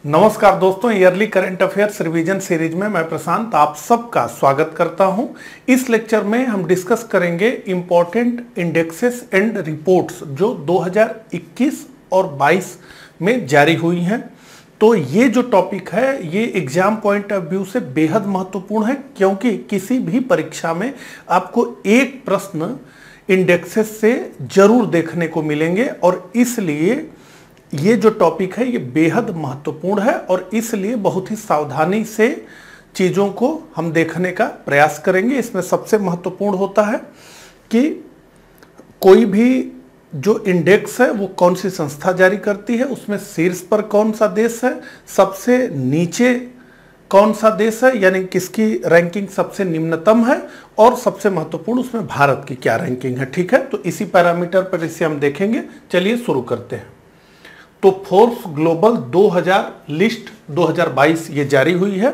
नमस्कार दोस्तों, yearly current affairs revision series में मैं प्रशांत आप सबका स्वागत करता हूं। इस लेक्चर में हम डिस्कस करेंगे इंपॉर्टेंट इंडेक्सेस एंड रिपोर्ट्स जो 2021 और 22 में जारी हुई हैं। तो ये जो टॉपिक है ये एग्जाम पॉइंट ऑफ व्यू से बेहद महत्वपूर्ण है, क्योंकि किसी भी परीक्षा में आपको एक प्रश्न इंडेक्सेस से जरूर देखने को मिलेंगे और इसलिए ये जो टॉपिक है ये बेहद महत्वपूर्ण है और इसलिए बहुत ही सावधानी से चीज़ों को हम देखने का प्रयास करेंगे। इसमें सबसे महत्वपूर्ण होता है कि कोई भी जो इंडेक्स है वो कौन सी संस्था जारी करती है, उसमें शीर्ष पर कौन सा देश है, सबसे नीचे कौन सा देश है, यानी किसकी रैंकिंग सबसे निम्नतम है, और सबसे महत्वपूर्ण उसमें भारत की क्या रैंकिंग है। ठीक है, तो इसी पैरामीटर पर इसे हम देखेंगे। चलिए शुरू करते हैं। तो फोर्ब्स ग्लोबल 2000 लिस्ट 2022 ये जारी हुई है।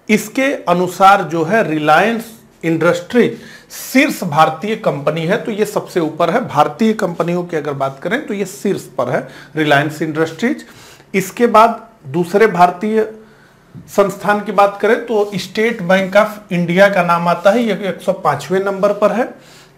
इसके अनुसार जो है रिलायंस इंडस्ट्रीज शीर्ष भारतीय कंपनी है, तो ये सबसे ऊपर है। भारतीय कंपनियों की अगर बात करें तो ये शीर्ष पर है रिलायंस इंडस्ट्रीज। इसके बाद दूसरे भारतीय संस्थान की बात करें तो स्टेट बैंक ऑफ इंडिया का नाम आता है, ये 105वें नंबर पर है।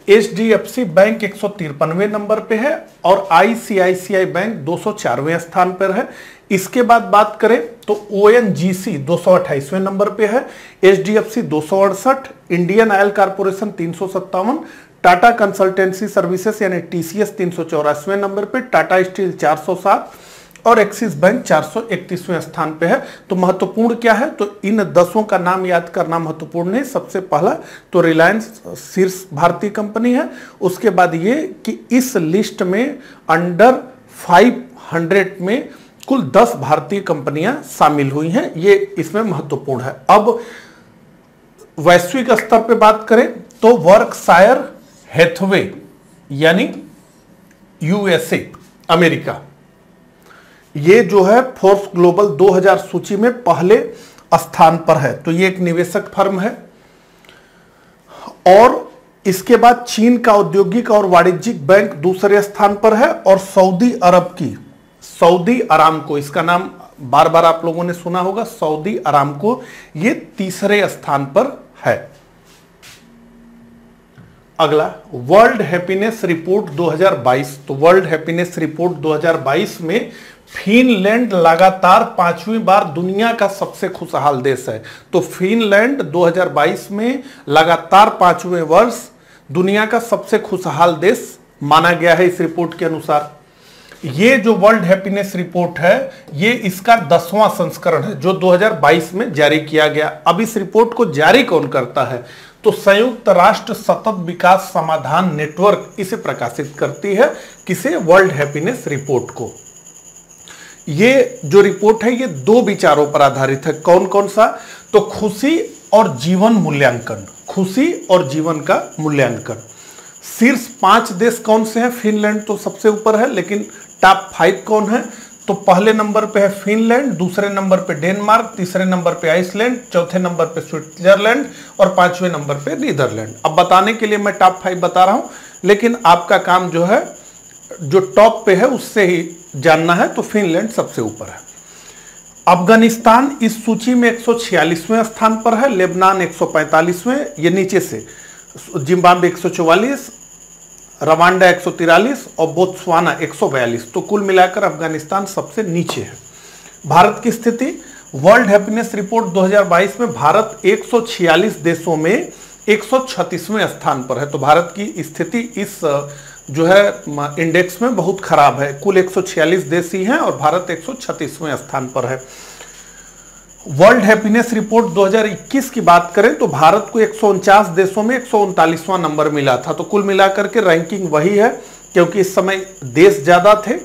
HDFC बैंक 153वें नंबर पे है और ICICI बैंक 204वें स्थान पर है। इसके बाद बात करें तो ONGC 228वें नंबर पे है, HDFC 268, Indian oil corporation 357, Tata consultancy services यानी TCS 384वें नंबर पे, टाटा स्टील 407 और एक्सिस बैंक 431वें स्थान पे है। तो महत्वपूर्ण क्या है, तो इन 10 का नाम याद करना महत्वपूर्ण है। सबसे पहला तो रिलायंस शीर्ष भारतीय कंपनी है। उसके बाद ये कि इस लिस्ट में अंडर 500 में कुल 10 भारतीय कंपनियां शामिल हुई हैं, ये इसमें महत्वपूर्ण है। अब वैश्विक स्तर पे बात करें तो वर्कशायर हैथवे यानी USA अमेरिका, ये जो है फोर्ब्स ग्लोबल 2000 सूची में पहले स्थान पर है। तो ये एक निवेशक फर्म है। और इसके बाद चीन का औद्योगिक और वाणिज्यिक बैंक दूसरे स्थान पर है और सऊदी अरब की सऊदी अरामको, इसका नाम बार बार आप लोगों ने सुना होगा, सऊदी अरामको, ये तीसरे स्थान पर है। अगला वर्ल्ड हैप्पीनेस रिपोर्ट 2022। तो वर्ल्ड हैप्पीनेस रिपोर्ट 2022 में फिनलैंड लगातार 5वीं बार दुनिया का सबसे खुशहाल देश है। तो फिनलैंड 2022 में लगातार 5वें वर्ष दुनिया का सबसे खुशहाल देश माना गया है इस रिपोर्ट के अनुसार। ये जो वर्ल्ड हैप्पीनेस रिपोर्ट है ये इसका 10वां संस्करण है जो 2022 में जारी किया गया। अब इस रिपोर्ट को जारी कौन करता है, तो संयुक्त राष्ट्र सतत विकास समाधान नेटवर्क इसे प्रकाशित करती है। किसे, वर्ल्ड हैप्पीनेस रिपोर्ट को। ये जो रिपोर्ट है ये 2 विचारों पर आधारित है। कौन कौन सा, तो खुशी और जीवन मूल्यांकन, खुशी और जीवन का मूल्यांकन। शीर्ष 5 देश कौन से हैं, फिनलैंड तो सबसे ऊपर है, लेकिन टॉप 5 कौन है, तो पहले नंबर पे है फिनलैंड, दूसरे नंबर पे डेनमार्क, तीसरे नंबर पे आइसलैंड, चौथे नंबर पे स्विट्जरलैंड और 5वें नंबर पे नीदरलैंड। अब बताने के लिए मैं टॉप 5 बता रहा हूं, लेकिन आपका काम जो है जो टॉप पे है उससे ही जानना है। तो फिनलैंड सबसे ऊपर है। अफगानिस्तान इस सूची में 146वें स्थान पर है, लेबनान 145वें, ये नीचे से, जिम्बाब्वे 144, रवांडा 143 और बोत्सवाना 142। तो कुल मिलाकर अफगानिस्तान सबसे नीचे है। भारत की स्थिति, वर्ल्ड हैप्पीनेस रिपोर्ट 2022 में भारत 146 देशों में 136वें स्थान पर है। तो भारत की स्थिति इस जो है इंडेक्स में बहुत खराब है। कुल 146 देश ही हैं और भारत 136वें स्थान पर है। वर्ल्ड हैप्पीनेस रिपोर्ट 2021 की बात करें तो भारत को 149 देशों में 139वां नंबर मिला था। तो कुल मिलाकर के रैंकिंग वही है, क्योंकि इस समय देश ज्यादा थे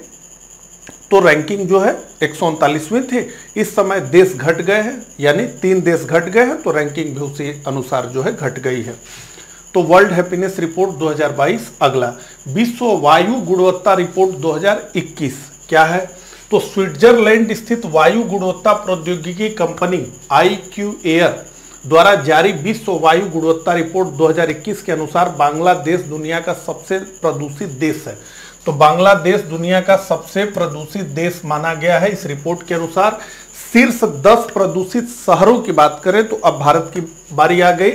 तो रैंकिंग जो है 139वें थे। इस समय देश घट गए हैं, यानी 3 देश घट गए हैं, तो रैंकिंग भी उसी अनुसार जो है घट गई है। तो वर्ल्ड हैप्पीनेस रिपोर्ट 2022। अगला विश्व वायु गुणवत्ता रिपोर्ट 2021 क्या है, तो स्विट्जरलैंड स्थित वायु गुणवत्ता प्रौद्योगिकी कंपनी IQ एयर द्वारा जारी विश्व वायु गुणवत्ता रिपोर्ट 2021 के अनुसार बांग्लादेश दुनिया का सबसे प्रदूषित देश है। तो बांग्लादेश दुनिया का सबसे प्रदूषित देश माना गया है इस रिपोर्ट के अनुसार। शीर्ष 10 प्रदूषित शहरों की बात करें तो अब भारत की बारी आ गई।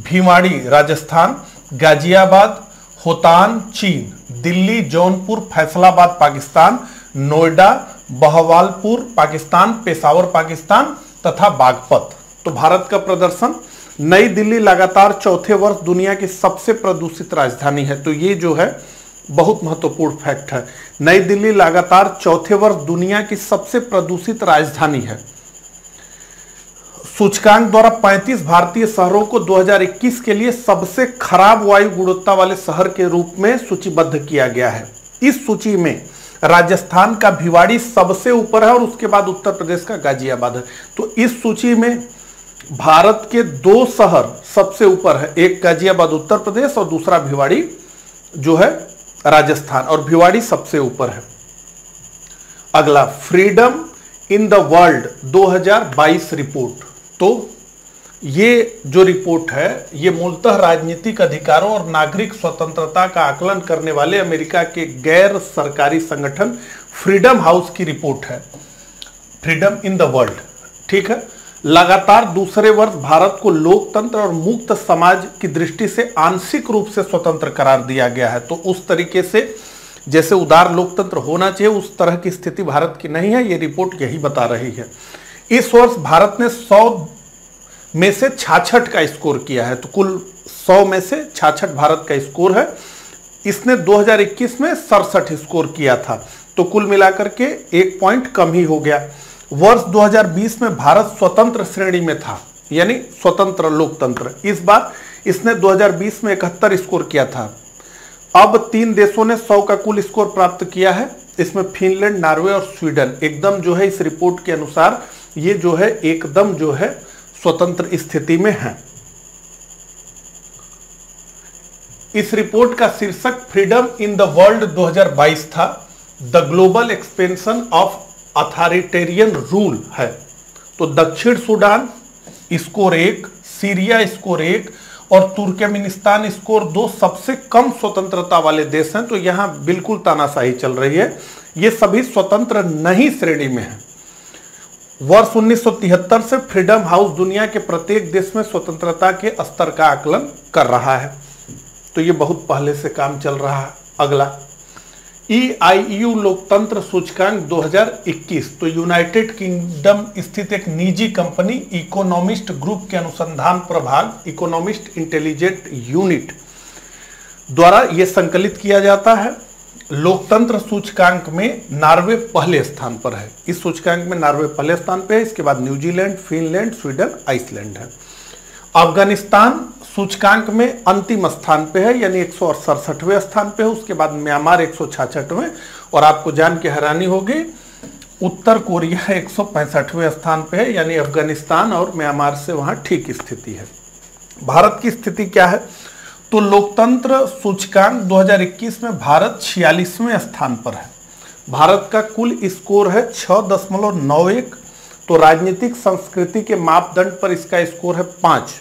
भिवाड़ी राजस्थान, गाजियाबाद, होतान चीन, दिल्ली, जौनपुर, फैसलाबाद पाकिस्तान, नोएडा, बहवालपुर पाकिस्तान, पेशावर पाकिस्तान तथा बागपत। तो भारत का प्रदर्शन, नई दिल्ली लगातार चौथे वर्ष दुनिया की सबसे प्रदूषित राजधानी है। तो ये जो है बहुत महत्वपूर्ण फैक्ट है। नई दिल्ली लगातार चौथे वर्ष दुनिया की सबसे प्रदूषित राजधानी है। सूचकांक द्वारा 35 भारतीय शहरों को 2021 के लिए सबसे खराब वायु गुणवत्ता वाले शहर के रूप में सूचीबद्ध किया गया है। इस सूची में राजस्थान का भिवाड़ी सबसे ऊपर है और उसके बाद उत्तर प्रदेश का गाजियाबाद है। तो इस सूची में भारत के 2 शहर सबसे ऊपर है, एक गाजियाबाद उत्तर प्रदेश और दूसरा भिवाड़ी जो है राजस्थान, और भिवाड़ी सबसे ऊपर है। अगला, freedom in the world 2022 report. तो ये जो रिपोर्ट है ये मूलतः राजनीतिक अधिकारों और नागरिक स्वतंत्रता का आकलन करने वाले अमेरिका के गैर सरकारी संगठन फ्रीडम हाउस की रिपोर्ट है। फ्रीडम इन द वर्ल्ड, ठीक है। लगातार दूसरे वर्ष भारत को लोकतंत्र और मुक्त समाज की दृष्टि से आंशिक रूप से स्वतंत्र करार दिया गया है। तो उस तरीके से जैसे उदार लोकतंत्र होना चाहिए उस तरह की स्थिति भारत की नहीं है, ये रिपोर्ट यही बता रही है। इस वर्ष भारत ने 100 में से 66 का स्कोर किया है। तो कुल 100 में से 66 भारत का स्कोर है। इसने 2021 में 67 स्कोर किया था, तो कुल मिलाकर के 1 पॉइंट कम ही हो गया। वर्ष 2020 में भारत स्वतंत्र श्रेणी में था, यानी स्वतंत्र लोकतंत्र। इस बार इसने 2020 में 71 स्कोर किया था। अब 3 देशों ने 100 का कुल स्कोर प्राप्त किया है। इसमें फिनलैंड, नॉर्वे और स्वीडन एकदम जो है इस रिपोर्ट के अनुसार ये जो है एकदम जो है स्वतंत्र स्थिति में है। इस रिपोर्ट का शीर्षक फ्रीडम इन द वर्ल्ड 2022 था। The global expansion of authoritarian rule है। तो दक्षिण सूडान स्कोर 1, सीरिया स्कोर 1 और तुर्कमेनिस्तान स्कोर 2 सबसे कम स्वतंत्रता वाले देश हैं। तो यहां बिल्कुल तानाशाही चल रही है। ये सभी स्वतंत्र नहीं श्रेणी में है। वर्ष 1973 से फ्रीडम हाउस दुनिया के प्रत्येक देश में स्वतंत्रता के स्तर का आकलन कर रहा है। तो ये बहुत पहले से काम चल रहा है। अगला, EIU लोकतंत्र सूचकांक 2021। तो यूनाइटेड किंगडम स्थित एक निजी कंपनी इकोनॉमिस्ट ग्रुप के अनुसंधान प्रभाग इकोनॉमिस्ट इंटेलिजेंट यूनिट द्वारा यह संकलित किया जाता है। लोकतंत्र सूचकांक में नॉर्वे पहले स्थान पर है। इस सूचकांक में नॉर्वे पहले स्थान पे है। इसके बाद न्यूजीलैंड, फिनलैंड, स्वीडन, आइसलैंड है। अफगानिस्तान सूचकांक में अंतिम स्थान पे है, यानी 167वें स्थान पे है। उसके बाद म्यांमार 166वें, और आपको जान के हैरानी होगी उत्तर कोरिया 165वें स्थान पे है, यानी अफगानिस्तान और म्यांमार से वहां ठीक स्थिति है। भारत की स्थिति क्या है? तो लोकतंत्र सूचकांक 2021 में भारत 46वें स्थान पर है। भारत का कुल स्कोर है 6.91। तो राजनीतिक संस्कृति के मापदंड पर इसका स्कोर है 5।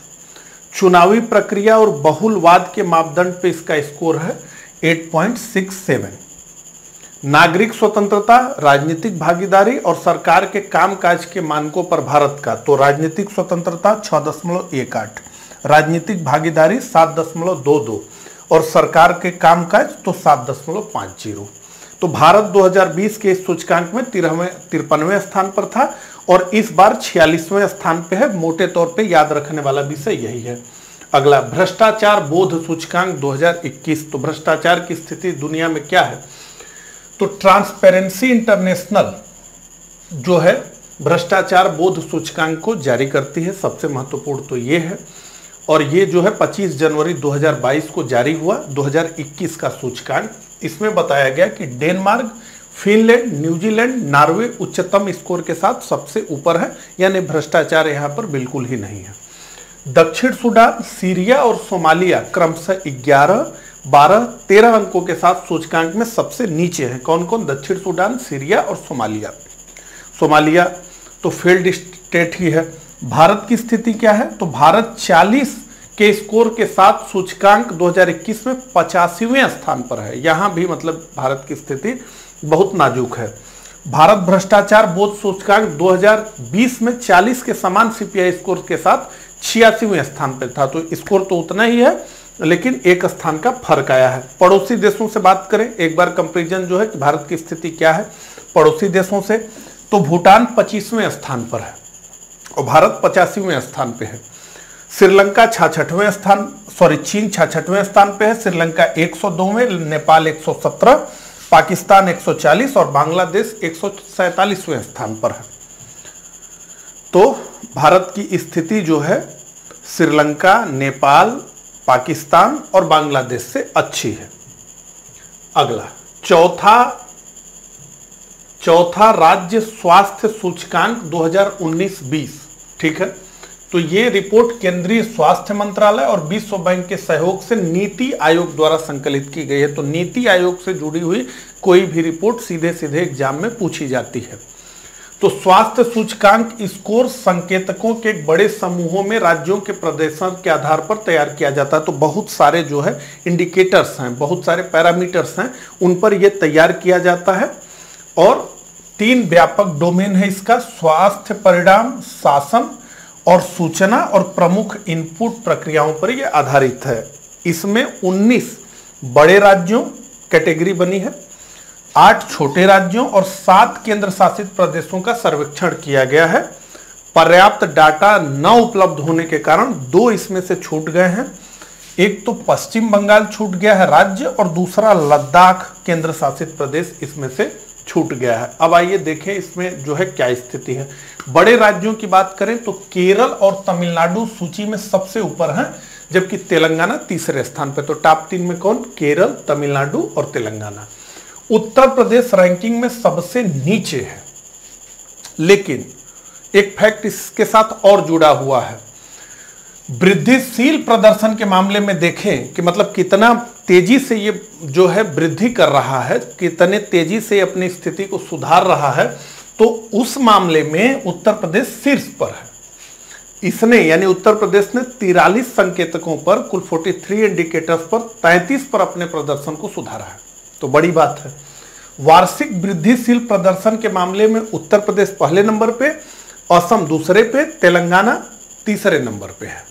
चुनावी प्रक्रिया और बहुलवाद के मापदंड पर इसका स्कोर है 8.67। नागरिक स्वतंत्रता, राजनीतिक भागीदारी और सरकार के कामकाज के मानकों पर भारत का, तो राजनीतिक स्वतंत्रता 6.18, राजनीतिक भागीदारी 7.22 और सरकार के कामकाज तो 7.50। तो भारत 2020 के इस सूचकांक में 53वें स्थान पर था और इस बार 46वें स्थान पे है। मोटे तौर पे याद रखने वाला विषय यही है। अगला, भ्रष्टाचार बोध सूचकांक 2021। तो भ्रष्टाचार की स्थिति दुनिया में क्या है? तो ट्रांसपेरेंसी इंटरनेशनल जो है भ्रष्टाचार बोध सूचकांक को जारी करती है। सबसे महत्वपूर्ण तो ये है, और ये जो है 25 जनवरी 2022 को जारी हुआ 2021 का सूचकांक। इसमें बताया गया कि डेनमार्क, फिनलैंड, न्यूजीलैंड, नॉर्वे उच्चतम स्कोर के साथ सबसे ऊपर है, यानी भ्रष्टाचार यहां पर बिल्कुल ही नहीं है। दक्षिण सूडान, सीरिया और सोमालिया क्रमशः 11, 12, 13 अंकों के साथ सूचकांक में सबसे नीचे हैं। कौन कौन? दक्षिण सूडान, सीरिया और सोमालिया। सोमालिया तो फेल्ड स्टेट ही है। भारत की स्थिति क्या है? तो भारत 40 के स्कोर के साथ सूचकांक 2021 में 85वें स्थान पर है। यहां भी मतलब भारत की स्थिति बहुत नाजुक है। भारत भ्रष्टाचार बोध सूचकांक 2020 में 40 के समान सीपीआई स्कोर के साथ 86वें स्थान पर था। तो स्कोर तो उतना ही है, लेकिन एक स्थान का फर्क आया है। पड़ोसी देशों से बात करें एक बार, कंपैरिजन जो है कि भारत की स्थिति क्या है पड़ोसी देशों से, तो भूटान 25वें स्थान पर है और भारत 85वें स्थान पे है। श्रीलंका 66वें स्थान, चीन 66वें स्थान पे है, श्रीलंका 102वें, नेपाल 117, पाकिस्तान 140 और बांग्लादेश 147वें स्थान पर है। तो भारत की स्थिति जो है श्रीलंका, नेपाल, पाकिस्तान और बांग्लादेश से अच्छी है। अगला चौथा राज्य स्वास्थ्य सूचकांक 2019-20, ठीक है। तो ये रिपोर्ट केंद्रीय स्वास्थ्य मंत्रालय और विश्व बैंक के सहयोग से नीति आयोग द्वारा संकलित की गई है। तो नीति आयोग से जुड़ी हुई कोई भी रिपोर्ट सीधे सीधे एग्जाम में पूछी जाती है। तो स्वास्थ्य सूचकांक स्कोर संकेतकों के एक बड़े समूहों में राज्यों के प्रदर्शन के आधार पर तैयार किया जाता है। तो बहुत सारे जो है इंडिकेटर्स हैं, बहुत सारे पैरामीटर्स हैं, उन पर यह तैयार किया जाता है। और 3 व्यापक डोमेन है इसका, स्वास्थ्य परिणाम, शासन और सूचना और प्रमुख इनपुट प्रक्रियाओं पर यह आधारित है। इसमें 19 बड़े राज्यों कैटेगरी बनी है, 8 छोटे राज्यों और 7 केंद्र शासित प्रदेशों का सर्वेक्षण किया गया है। पर्याप्त डाटा न उपलब्ध होने के कारण 2 इसमें से छूट गए हैं। एक तो पश्चिम बंगाल छूट गया है राज्य, और दूसरा लद्दाख केंद्र शासित प्रदेश इसमें से छूट गया है। अब आइए देखें इसमें जो है क्या स्थिति है। बड़े राज्यों की बात करें तो केरल और तमिलनाडु सूची में सबसे ऊपर हैं, जबकि तेलंगाना तीसरे स्थान पर। तो टॉप 3 में कौन? केरल, तमिलनाडु और तेलंगाना। उत्तर प्रदेश रैंकिंग में सबसे नीचे है, लेकिन एक फैक्ट इसके साथ और जुड़ा हुआ है। वृद्धिशील प्रदर्शन के मामले में देखें कि मतलब कितना तेजी से ये जो है वृद्धि कर रहा है, कितने तेजी से अपनी स्थिति को सुधार रहा है, तो उस मामले में उत्तर प्रदेश शीर्ष पर है। इसने यानी उत्तर प्रदेश ने 43 संकेतकों पर कुल 43 इंडिकेटर्स पर 33 पर अपने प्रदर्शन को सुधारा है। तो बड़ी बात है। वार्षिक वृद्धिशील प्रदर्शन के मामले में उत्तर प्रदेश पहले नंबर पे, असम दूसरे पे, तेलंगाना तीसरे नंबर पे है।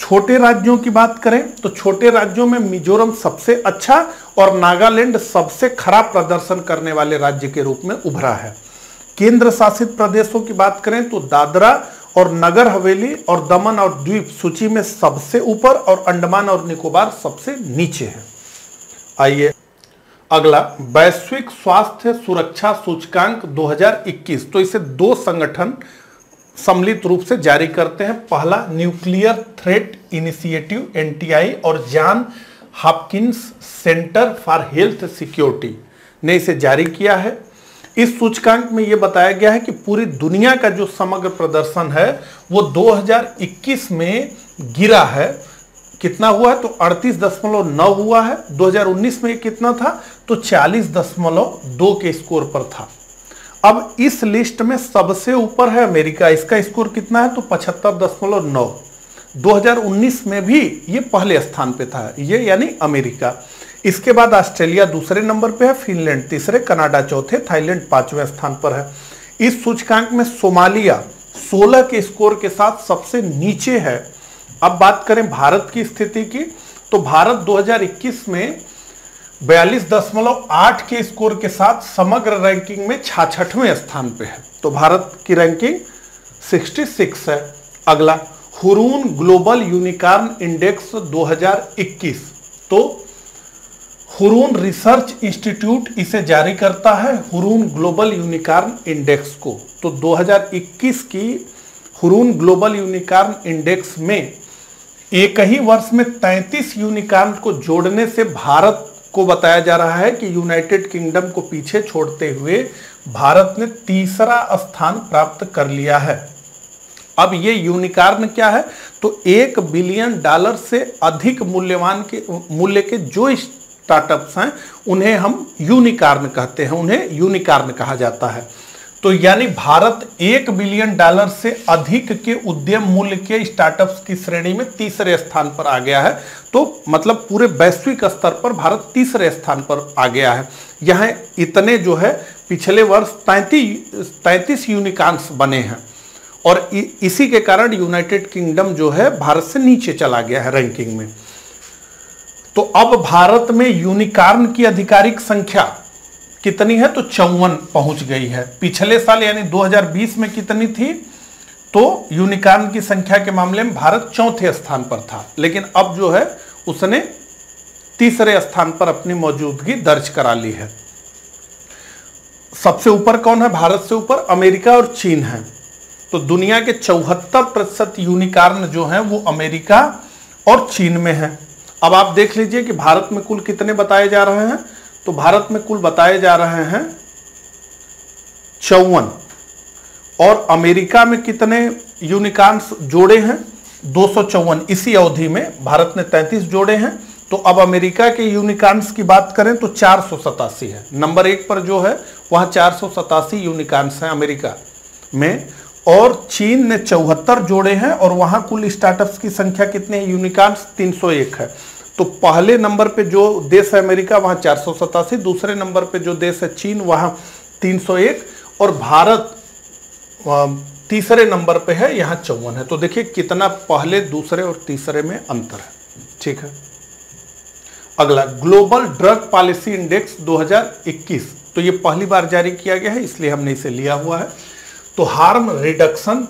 छोटे राज्यों की बात करें तो छोटे राज्यों में मिजोरम सबसे अच्छा और नागालैंड सबसे खराब प्रदर्शन करने वाले राज्य के रूप में उभरा है। केंद्र शासित प्रदेशों की बात करें तो दादरा और नगर हवेली और दमन और द्वीप सूची में सबसे ऊपर और अंडमान और निकोबार सबसे नीचे है। आइए अगला, वैश्विक स्वास्थ्य सुरक्षा सूचकांक 2021। तो इसे 2 संगठन सम्मिलित रूप से जारी करते हैं। पहला न्यूक्लियर थ्रेट इनिशिएटिव NTI और John Hopkins centre for health security ने इसे जारी किया है। इस सूचकांक में यह बताया गया है कि पूरी दुनिया का जो समग्र प्रदर्शन है वो 2021 में गिरा है। कितना हुआ है? तो 38.9 हुआ है। 2019 में कितना था? तो 40.2 के स्कोर पर था। अब इस लिस्ट में सबसे ऊपर है अमेरिका। इसका स्कोर कितना है? तो 75.9। 2019 में भी ये पहले स्थान पे था, ये यानी अमेरिका। इसके बाद ऑस्ट्रेलिया दूसरे नंबर पे है, फिनलैंड तीसरे, कनाडा चौथे, थाईलैंड 5वें स्थान पर है। इस सूचकांक में सोमालिया 16 के स्कोर के साथ सबसे नीचे है। अब बात करें भारत की स्थिति की, तो भारत 2021 में 42.8 के स्कोर के साथ समग्र रैंकिंग में 66वें स्थान पे है। तो भारत की रैंकिंग 66 है। अगला, हुरून ग्लोबल यूनिकॉर्न इंडेक्स 2021। तो हुरून रिसर्च इंस्टीट्यूट इसे जारी करता है, हुरून ग्लोबल यूनिकॉर्न इंडेक्स को। तो 2021 की हुरून ग्लोबल यूनिकॉर्न इंडेक्स में एक ही वर्ष में 33 यूनिकॉर्न को जोड़ने से भारत को बताया जा रहा है कि यूनाइटेड किंगडम को पीछे छोड़ते हुए भारत ने तीसरा स्थान प्राप्त कर लिया है। अब ये यूनिकॉर्न क्या है? तो $1 बिलियन से अधिक मूल्य के जो स्टार्टअप्स हैं उन्हें हम यूनिकॉर्न कहते हैं, उन्हें यूनिकॉर्न कहा जाता है। तो यानी भारत $1 बिलियन से अधिक के उद्यम मूल्य के स्टार्टअप्स की श्रेणी में तीसरे स्थान पर आ गया है। तो मतलब पूरे वैश्विक स्तर पर भारत तीसरे स्थान पर आ गया है। यहाँ इतने जो है पिछले वर्ष 33 यूनिकॉर्न्स बने हैं और इसी के कारण यूनाइटेड किंगडम जो है भारत से नीचे चला गया है रैंकिंग में। तो अब भारत में यूनिकॉर्न की आधिकारिक संख्या कितनी है, तो 54 पहुंच गई है। पिछले साल यानी 2020 में कितनी थी, तो यूनिकॉर्न की संख्या के मामले में भारत चौथे स्थान पर था, लेकिन अब जो है उसने तीसरे स्थान पर अपनी मौजूदगी दर्ज करा ली है। सबसे ऊपर कौन है, भारत से ऊपर अमेरिका और चीन है। तो दुनिया के 74% यूनिकॉर्न जो हैं वो अमेरिका और चीन में है। अब आप देख लीजिए कि भारत में कुल कितने बताए जा रहे हैं, तो भारत में कुल बताए जा रहे हैं 54 और अमेरिका में कितने यूनिकॉर्न्स जोड़े हैं, 254। इसी अवधि में भारत ने 33 जोड़े हैं। तो अब अमेरिका के यूनिकॉर्न्स की बात करें तो 487 है। नंबर 1 पर जो है वहां 487 यूनिकॉर्न्स हैं अमेरिका में, और चीन ने 74 जोड़े हैं और वहां कुल स्टार्टअप्स की संख्या कितने हैं, यूनिकॉर्न्स 301 है। तो पहले नंबर पे जो देश है अमेरिका वहां 487, दूसरे नंबर पे जो देश है चीन वहां 301 और भारत तीसरे नंबर पे है, यहां 54 है। तो देखिए कितना पहले, दूसरे और तीसरे में अंतर है। ठीक है, अगला ग्लोबल ड्रग पॉलिसी इंडेक्स 2021। तो ये पहली बार जारी किया गया है इसलिए हमने इसे लिया हुआ है। तो हार्म रिडक्शन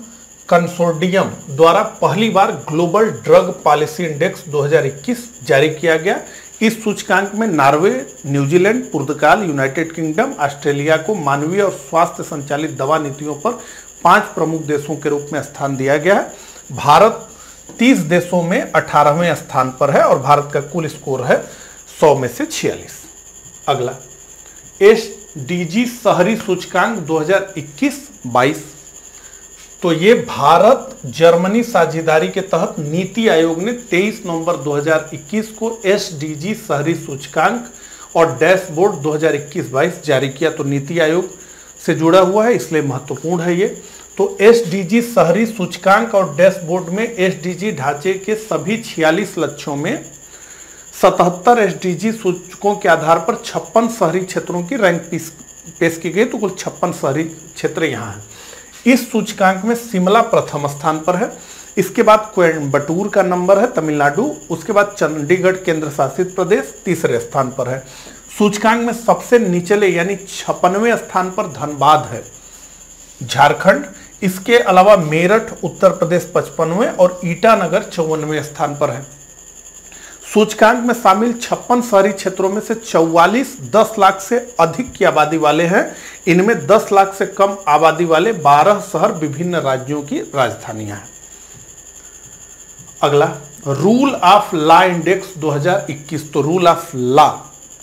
कंसोर्टियम द्वारा पहली बार ग्लोबल ड्रग पॉलिसी इंडेक्स 2021 जारी किया गया। इस सूचकांक में नॉर्वे, न्यूजीलैंड, पुर्तगाल, यूनाइटेड किंगडम, ऑस्ट्रेलिया को मानवीय और स्वास्थ्य संचालित दवा नीतियों पर 5 प्रमुख देशों के रूप में स्थान दिया गया है। भारत 30 देशों में 18वें स्थान पर है और भारत का कुल स्कोर है 100 में से 46। अगला SDG शहरी सूचकांक 2021-22। तो ये भारत जर्मनी साझेदारी के तहत नीति आयोग ने 23 नवंबर 2021 को SDG शहरी सूचकांक और डैशबोर्ड 2021-22 जारी किया। तो नीति आयोग से जुड़ा हुआ है इसलिए महत्वपूर्ण है ये। तो SDG शहरी सूचकांक और डैशबोर्ड में SDG ढांचे के सभी 46 लक्ष्यों में 77 SDG सूचकों के आधार पर 56 शहरी क्षेत्रों की रैंक पेश की गई। तो कुल 56 शहरी क्षेत्र यहाँ हैं। इस सूचकांक में शिमला प्रथम स्थान पर है, इसके बाद कोयम्बटूर का नंबर है तमिलनाडु, उसके बाद चंडीगढ़ केंद्र शासित प्रदेश तीसरे स्थान पर है। सूचकांक में सबसे निचले यानी 56वें स्थान पर धनबाद है, झारखंड। इसके अलावा मेरठ उत्तर प्रदेश 55वें और ईटानगर 54वें स्थान पर है। सूचकांक में शामिल 56 शहरी क्षेत्रों में से 44 10 लाख से अधिक की आबादी वाले हैं। इनमें 10 लाख से कम आबादी वाले 12 शहर विभिन्न राज्यों की राजधानियां हैं। अगला रूल ऑफ लॉ इंडेक्स 2021। तो रूल ऑफ लॉ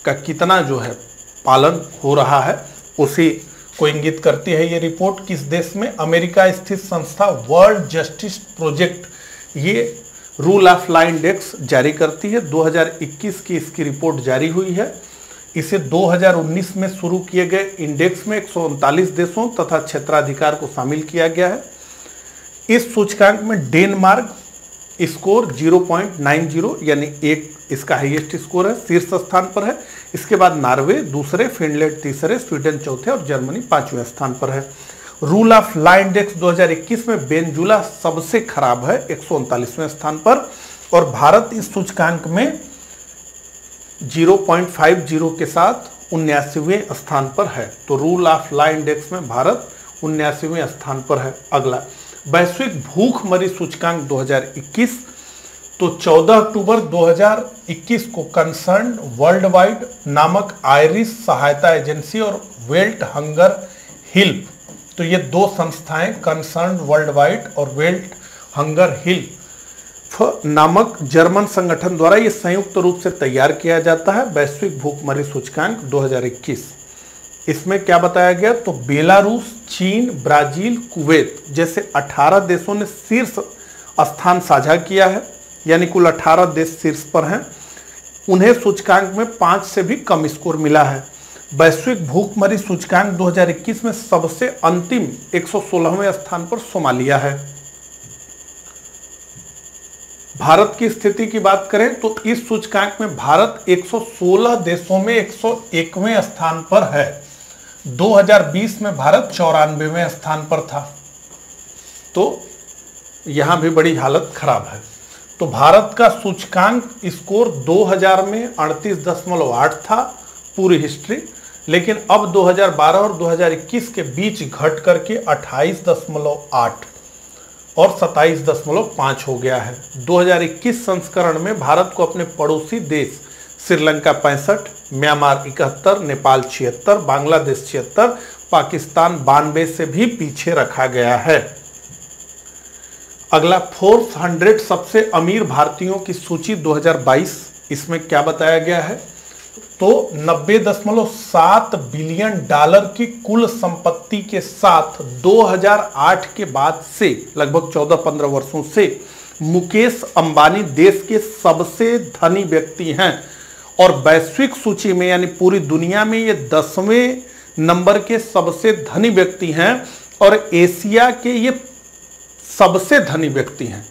का कितना जो है पालन हो रहा है उसी को इंगित करती है ये रिपोर्ट। किस देश में, अमेरिका स्थित संस्था वर्ल्ड जस्टिस प्रोजेक्ट ये रूल ऑफ लॉ इंडेक्स जारी करती है। 2021 की इसकी रिपोर्ट जारी हुई है। इसे 2019 में शुरू किए गए इंडेक्स में 139 देशों तथा क्षेत्राधिकार को शामिल किया गया है। इस सूचकांक में डेनमार्क स्कोर 0.90 यानी 1 इसका हाईएस्ट स्कोर है, शीर्ष स्थान पर है। इसके बाद नॉर्वे दूसरे, फिनलैंड तीसरे, स्वीडन चौथे और जर्मनी 5वें स्थान पर है। रूल ऑफ लॉ इंडेक्स 2021 में वेनेजुला सबसे खराब है, 139वें स्थान पर, और भारत इस सूचकांक में 0.50 के साथ 79वें स्थान पर है। तो रूल ऑफ लॉ इंडेक्स में भारत 79वें स्थान पर है। अगला वैश्विक भूखमरी सूचकांक 2021। तो 14 अक्टूबर 2021 को कंसर्न वर्ल्ड वाइड नामक आयरिश सहायता एजेंसी और वेल्ट हंगर हेल्प, तो ये दो संस्थाएं कंसर्न वर्ल्ड वाइड और वेल्ट हंगर हेल्प नामक जर्मन संगठन द्वारा ये संयुक्त रूप से तैयार किया जाता है वैश्विक भूखमरी सूचकांक 2021। इसमें क्या बताया गया, तो बेलारूस, चीन, ब्राजील, कुवैत जैसे 18 देशों ने शीर्ष स्थान साझा किया है, यानी कुल 18 देश शीर्ष पर हैं। उन्हें सूचकांक में 5 से भी कम स्कोर मिला है। वैश्विक भूखमरी सूचकांक 2021 में सबसे अंतिम 116वें स्थान पर सोमालिया है। भारत की स्थिति की बात करें तो इस सूचकांक में भारत 116 देशों में 101वें स्थान पर है। 2020 में भारत 94वें स्थान पर था। तो यहां भी बड़ी हालत खराब है। तो भारत का सूचकांक स्कोर 2000 में 38.8 था पूरी हिस्ट्री, लेकिन अब 2012 और 2021 के बीच घट करके 28.8 और 27.5 हो गया है। 2021 संस्करण में भारत को अपने पड़ोसी देश श्रीलंका 65, म्यांमार 71, नेपाल 76, बांग्लादेश 76, पाकिस्तान 92 से भी पीछे रखा गया है। अगला फोर्ब्स 100 सबसे अमीर भारतीयों की सूची 2022, इसमें क्या बताया गया है? तो 90.7 बिलियन डॉलर की कुल संपत्ति के साथ 2008 के बाद से लगभग 14-15 वर्षों से मुकेश अंबानी देश के सबसे धनी व्यक्ति हैं और वैश्विक सूची में यानी पूरी दुनिया में ये 10वें नंबर के सबसे धनी व्यक्ति हैं और एशिया के ये सबसे धनी व्यक्ति हैं।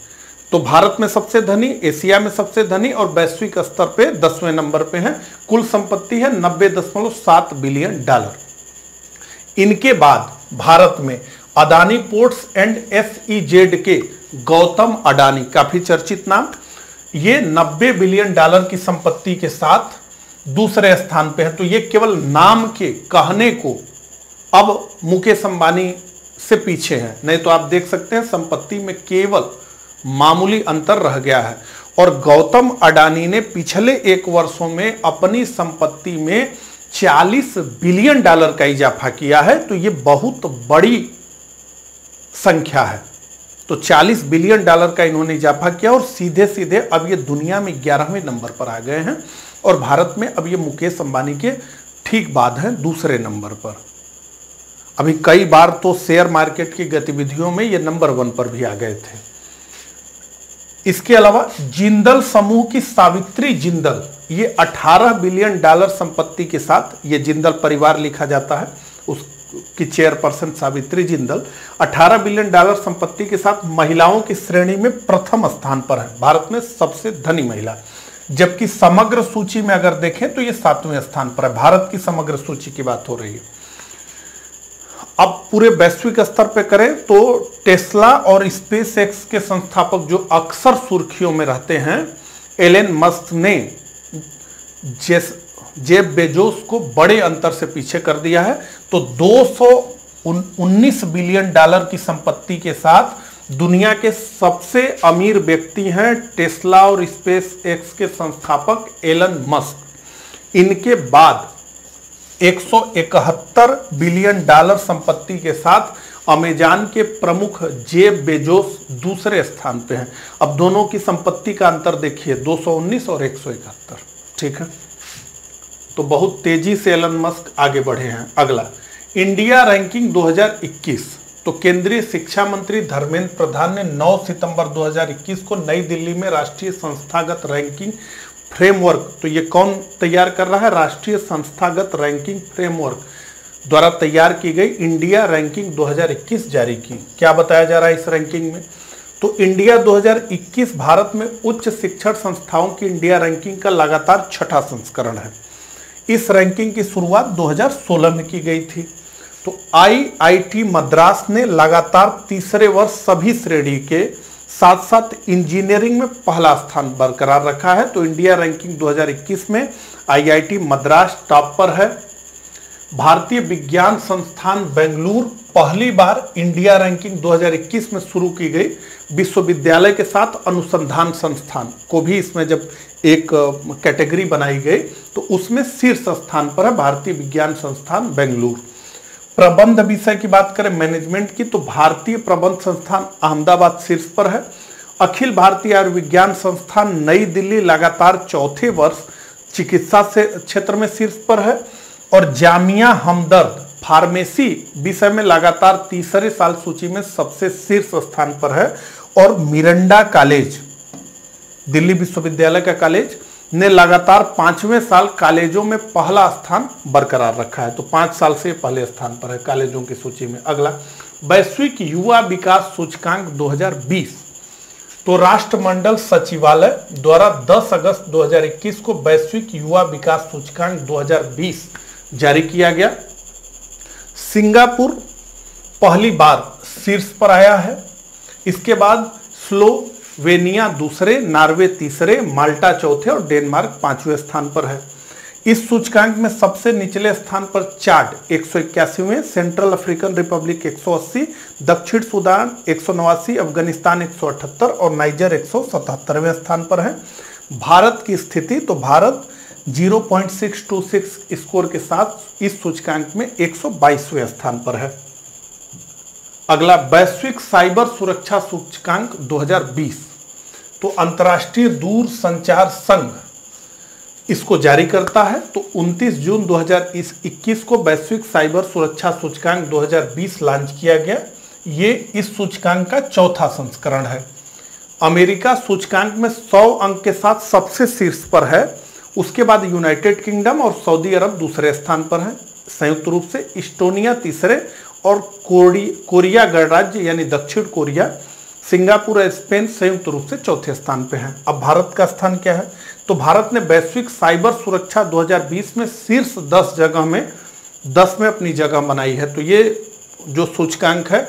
तो भारत में सबसे धनी, एशिया में सबसे धनी और वैश्विक स्तर पे 10वें नंबर पे हैं। कुल संपत्ति है 90.7 बिलियन डॉलर। इनके बाद भारत में अदानी पोर्ट्स एंड SEZ के गौतम अडानी, काफी चर्चित नाम, ये 90 बिलियन डॉलर की संपत्ति के साथ दूसरे स्थान पे है। तो ये केवल नाम के कहने को अब मुकेश अंबानी से पीछे है, नहीं तो आप देख सकते हैं संपत्ति में केवल मामूली अंतर रह गया है। और गौतम अडानी ने पिछले 1 वर्षों में अपनी संपत्ति में 40 बिलियन डॉलर का इजाफा किया है। तो ये बहुत बड़ी संख्या है। तो 40 बिलियन डॉलर का इन्होंने इजाफा किया और सीधे सीधे अब ये दुनिया में 11वें नंबर पर आ गए हैं और भारत में अब ये मुकेश अंबानी के ठीक बाद हैं दूसरे नंबर पर। अभी कई बार तो शेयर मार्केट की गतिविधियों में ये नंबर 1 पर भी आ गए थे। इसके अलावा जिंदल समूह की सावित्री जिंदल, ये 18 बिलियन डॉलर संपत्ति के साथ, ये जिंदल परिवार लिखा जाता है, उसकी chairperson Savitri Jindal 18 billion dollar संपत्ति के साथ महिलाओं की श्रेणी में प्रथम स्थान पर है, भारत में सबसे धनी महिला। जबकि समग्र सूची में अगर देखें तो ये 7वें स्थान पर है। भारत की समग्र सूची की बात हो रही है। अब पूरे वैश्विक स्तर पे करें तो टेस्ला और स्पेस एक्स के संस्थापक जो अक्सर सुर्खियों में रहते हैं, एलन मस्क ने जेफ बेजोस को बड़े अंतर से पीछे कर दिया है। तो 219 बिलियन डॉलर की संपत्ति के साथ दुनिया के सबसे अमीर व्यक्ति हैं टेस्ला और स्पेस एक्स के संस्थापक एलन मस्क। इनके बाद 171 बिलियन डॉलर संपत्ति के साथ अमेजन के प्रमुख जेफ बेजोस दूसरे स्थान पे हैं। अब दोनों की संपत्ति का अंतर देखिए, 219 और 171। ठीक है, तो बहुत तेजी से एलन मस्क आगे बढ़े हैं। अगला इंडिया रैंकिंग 2021। तो केंद्रीय शिक्षा मंत्री धर्मेंद्र प्रधान ने 9 सितंबर 2021 को नई दिल्ली में राष्ट्रीय संस्थागत रैंकिंग फ्रेमवर्क, तो ये कौन तैयार कर रहा है? राष्ट्रीय संस्थागत रैंकिंग फ्रेमवर्क द्वारा तैयार की गई इंडिया रैंकिंग 2021 जारी की। क्या बताया जा रहा है इस रैंकिंग में? तो इंडिया 2021 भारत में उच्च शिक्षण संस्थाओं की इंडिया रैंकिंग का लगातार 6ठा संस्करण है। इस रैंकिंग की शुरुआत 2016 में की गई थी। तो IIT मद्रास ने लगातार तीसरे वर्ष सभी श्रेणी के साथ साथ इंजीनियरिंग में पहला स्थान बरकरार रखा है। तो इंडिया रैंकिंग 2021 में IIT मद्रास टॉप पर है। भारतीय विज्ञान संस्थान बेंगलुरु पहली बार इंडिया रैंकिंग 2021 में शुरू की गई विश्वविद्यालय के साथ अनुसंधान संस्थान को भी इसमें जब एक कैटेगरी बनाई गई तो उसमें शीर्ष स्थान पर है भारतीय विज्ञान संस्थान बेंगलुरु। प्रबंध विषय की बात करें मैनेजमेंट की, तो भारतीय प्रबंध संस्थान अहमदाबाद शीर्ष पर है। अखिल भारतीय आयुर्विज्ञान संस्थान नई दिल्ली लगातार चौथे वर्ष चिकित्सा से क्षेत्र में शीर्ष पर है। और जामिया हमदर्द फार्मेसी विषय में लगातार तीसरे साल सूची में सबसे शीर्ष स्थान पर है। और मिरंडा कॉलेज, दिल्ली विश्वविद्यालय का कॉलेज ने लगातार 5वें साल कॉलेजों में पहला स्थान बरकरार रखा है। तो 5 साल से पहले स्थान पर है कॉलेजों की सूची में। अगला वैश्विक युवा विकास सूचकांक 2020। तो राष्ट्रमंडल सचिवालय द्वारा 10 अगस्त 2021 को वैश्विक युवा विकास सूचकांक 2020 जारी किया गया। सिंगापुर पहली बार शीर्ष पर आया है। इसके बाद स्लोवेनिया दूसरे, नॉर्वे तीसरे, माल्टा चौथे और डेनमार्क 5वें स्थान पर है। इस सूचकांक में सबसे निचले स्थान पर चाड 181वें, सेंट्रल अफ्रीकन रिपब्लिक 180, दक्षिण सूडान 189, अफगानिस्तान 178 और नाइजर 177वें स्थान पर है। भारत की स्थिति, तो भारत 0.626 स्कोर के साथ इस सूचकांक में 122वें स्थान पर है। अगला वैश्विक साइबर सुरक्षा सूचकांक 2020, तो अंतर्राष्ट्रीय दूर संचार संघ इसको जारी करता है। तो 29 जून 2021 को वैश्विक साइबर सुरक्षा सूचकांक 2020 लॉन्च किया गया। ये इस सूचकांक का चौथा संस्करण है। अमेरिका सूचकांक में 100 अंक के साथ सबसे शीर्ष पर है। उसके बाद यूनाइटेड किंगडम और सऊदी अरब दूसरे स्थान पर है। संयुक्त रूप से इस्टोनिया तीसरे और कोरिया गणराज्य यानी दक्षिण कोरिया, सिंगापुर और स्पेन संयुक्त रूप से चौथे स्थान पे हैं। अब भारत का स्थान क्या है? तो भारत ने वैश्विक साइबर सुरक्षा 2020 में शीर्ष 10 जगह में 10 में अपनी जगह बनाई है। तो ये जो सूचकांक है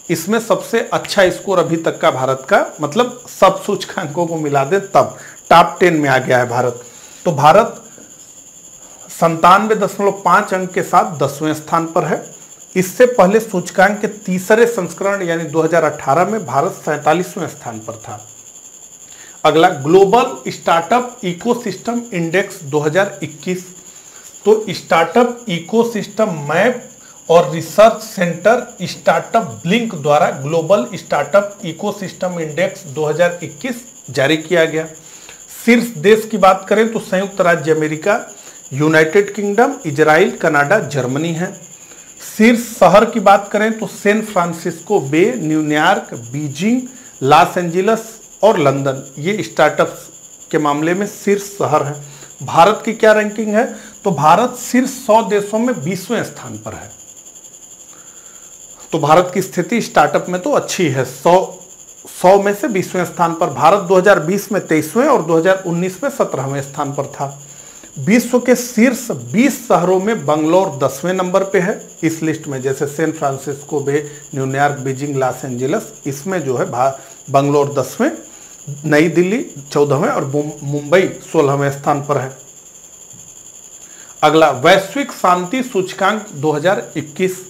इसमें सबसे अच्छा स्कोर अभी तक का भारत का, मतलब सब सूचकांकों को मिला दे तब टॉप 10 में आ गया है भारत। तो भारत 97.5 अंक के साथ 10वें स्थान पर है। इससे पहले सूचकांक के तीसरे संस्करण यानी 2018 में भारत 47वें स्थान पर था। अगला ग्लोबल स्टार्टअप इकोसिस्टम इंडेक्स 2021, तो स्टार्टअप इकोसिस्टम मैप और रिसर्च सेंटर स्टार्टअप ब्लिंक द्वारा ग्लोबल स्टार्टअप इकोसिस्टम इंडेक्स 2021 जारी किया गया। शीर्ष देश की बात करें तो संयुक्त राज्य America, United kingdom, Israel, Canada, Germany है। शीर्ष शहर की बात करें तो सैन फ्रांसिस्को बे, न्यूयॉर्क, बीजिंग, लॉस एंजिल्स और लंदन, ये स्टार्टअप्स के मामले में शीर्ष शहर है। भारत की क्या रैंकिंग है? तो भारत शीर्ष 100 देशों में 20वें स्थान पर है। तो भारत की स्थिति स्टार्टअप में तो अच्छी है। 100 में से 20वें स्थान पर। भारत 2020 में 23वें और 2019 में 17वें स्थान पर था। विश्व के शीर्ष 20 शहरों में बंगलौर 10वें नंबर पे है इस लिस्ट में। जैसे सैन फ्रांसिस्को बे, न्यूयॉर्क, बीजिंग, लॉस एंजिल्स, इसमें जो है बंगलौर 10वें, नई दिल्ली 14वें और मुंबई 16वें स्थान पर है। अगला वैश्विक शांति सूचकांक 2021,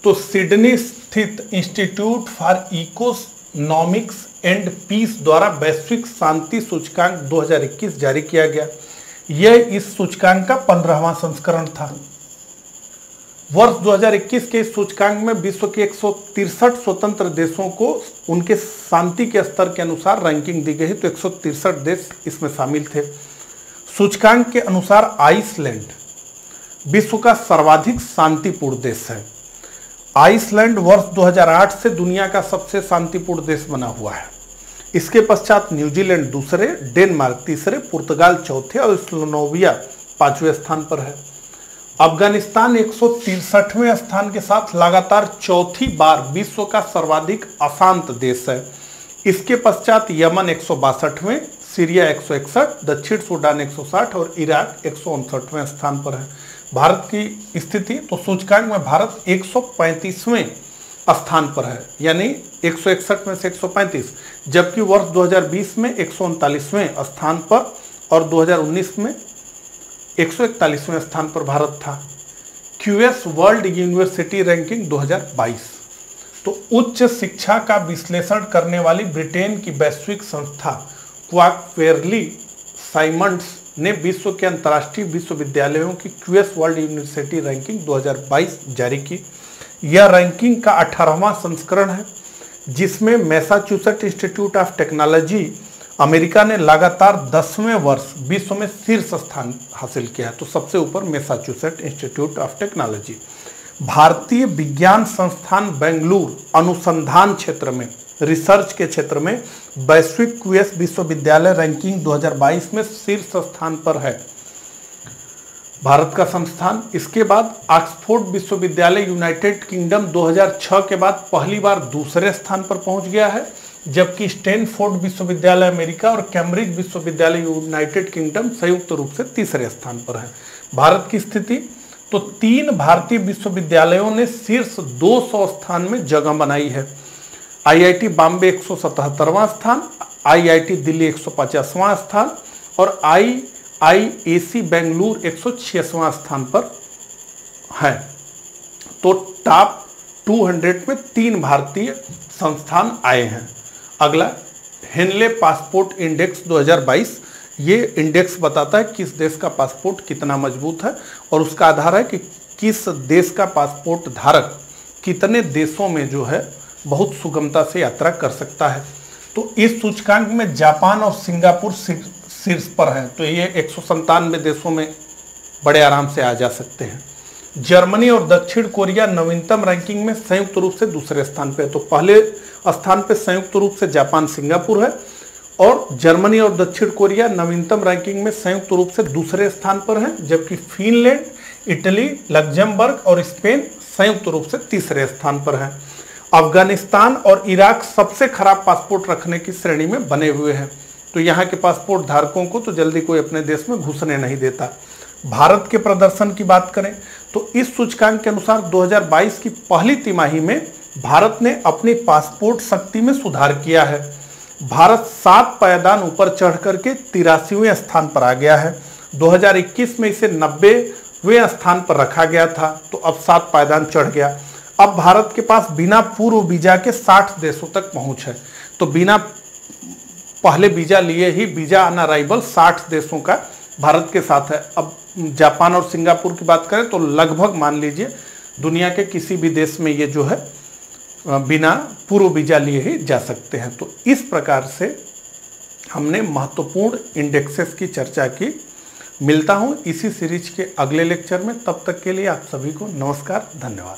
तो सिडनी स्थित institute for economics and peace द्वारा वैश्विक शांति सूचकांक 2021 जारी किया गया। यह इस सूचकांक का 15वां संस्करण था। वर्ष 2021 के इस सूचकांक में विश्व के 163 स्वतंत्र देशों को उनके शांति के स्तर के अनुसार रैंकिंग दी गई, तो 163 देश इसमें शामिल थे। सूचकांक के अनुसार आइसलैंड विश्व का सर्वाधिक शांतिपूर्ण देश है। आइसलैंड वर्ष 2008 से दुनिया का सबसे शांतिपूर्ण देश बना हुआ है। इसके पश्चात न्यूजीलैंड दूसरे, डेनमार्क तीसरे, पुर्तगाल चौथे और स्लोवेनिया 5वें स्थान पर है। अफगानिस्तान 163वें स्थान के साथ लगातार चौथी बार विश्व का सर्वाधिक अशांत देश है। इसके पश्चात यमन 162वें, सीरिया 161, दक्षिण सूडान 160 और इराक 159वें स्थान पर है। भारत की स्थिति, तो सूचकांक में भारत 135वें स्थान पर है, यानी 161 में से 135, जबकि वर्ष 2020 में 139वें स्थान पर और 2019 में 141वें स्थान पर भारत था। क्यूएस वर्ल्ड यूनिवर्सिटी रैंकिंग 2022, तो उच्च शिक्षा का विश्लेषण करने वाली ब्रिटेन की वैश्विक संस्था क्वाकवेरली साइमंड्स ने विश्व के अंतर्राष्ट्रीय विश्वविद्यालयों की क्यूएस वर्ल्ड यूनिवर्सिटी रैंकिंग 2022 जारी की। यह रैंकिंग का 18वां संस्करण है, जिसमें Massachusetts institute of technology America ने लगातार 10वें वर्ष विश्व में शीर्ष स्थान हासिल किया है। तो सबसे ऊपर मैसाचुसेट्स इंस्टीट्यूट ऑफ टेक्नोलॉजी। भारतीय विज्ञान संस्थान बेंगलुरु अनुसंधान क्षेत्र में, रिसर्च के क्षेत्र में वैश्विक क्यूएस विश्वविद्यालय रैंकिंग 2022 में शीर्ष स्थान पर है भारत का संस्थान। इसके बाद ऑक्सफोर्ड विश्वविद्यालय यूनाइटेड किंगडम 2006 के बाद पहली बार दूसरे स्थान पर पहुंच गया है, जबकि स्टैनफोर्ड विश्वविद्यालय अमेरिका और कैम्ब्रिज विश्वविद्यालय यूनाइटेड किंगडम संयुक्त रूप से तीसरे स्थान पर है। भारत की स्थिति, तो 3 भारतीय विश्वविद्यालयों ने शीर्ष 200 स्थान में जगह बनाई है। आईआईटी बॉम्बे 177वां स्थान, आईआईटी दिल्ली 150वां स्थान और आईआईएसी बेंगलुरु 186वां स्थान पर है। तो टॉप 200 में 3 भारतीय संस्थान आए हैं। अगला हेनले पासपोर्ट इंडेक्स 2022, ये इंडेक्स बताता है किस देश का पासपोर्ट कितना मजबूत है और उसका आधार है कि किस देश का पासपोर्ट धारक कितने देशों में जो है बहुत सुगमता से यात्रा कर सकता है। तो इस सूचकांक में जापान और सिंगापुर शीर्ष पर हैं। तो ये 197 देशों में बड़े आराम से आ जा सकते हैं। जर्मनी और दक्षिण कोरिया नवीनतम रैंकिंग में संयुक्त रूप से दूसरे स्थान पे है। तो पहले स्थान पे संयुक्त रूप से जापान सिंगापुर है और जर्मनी और दक्षिण कोरिया नवीनतम रैंकिंग में संयुक्त रूप से दूसरे स्थान पर हैं, जबकि फिनलैंड, इटली, लग्जमबर्ग और स्पेन संयुक्त रूप से तीसरे स्थान पर हैं। अफगानिस्तान और इराक सबसे खराब पासपोर्ट रखने की श्रेणी में बने हुए हैं। तो यहाँ के पासपोर्ट धारकों को तो जल्दी कोई अपने देश में घुसने नहीं देता। भारत के प्रदर्शन की बात करें तो इस सूचकांक के अनुसार 2022 की पहली तिमाही में भारत ने अपनी पासपोर्ट शक्ति में सुधार किया है। भारत 7 पायदान ऊपर चढ़ करके 83वें स्थान पर आ गया है। 2021 में इसे 90वें स्थान पर रखा गया था, तो अब 7 पायदान चढ़ गया। अब भारत के पास बिना पूर्व वीजा के 60 देशों तक पहुंच है। तो बिना पहले वीजा लिए ही वीजा ऑन अराइवल 60 देशों का भारत के साथ है। अब जापान और सिंगापुर की बात करें तो लगभग मान लीजिए दुनिया के किसी भी देश में ये जो है बिना पूर्व वीजा लिए ही जा सकते हैं। तो इस प्रकार से हमने महत्वपूर्ण इंडेक्सेस की चर्चा की। मिलता हूं इसी सीरीज के अगले लेक्चर में, तब तक के लिए आप सभी को नमस्कार, धन्यवाद।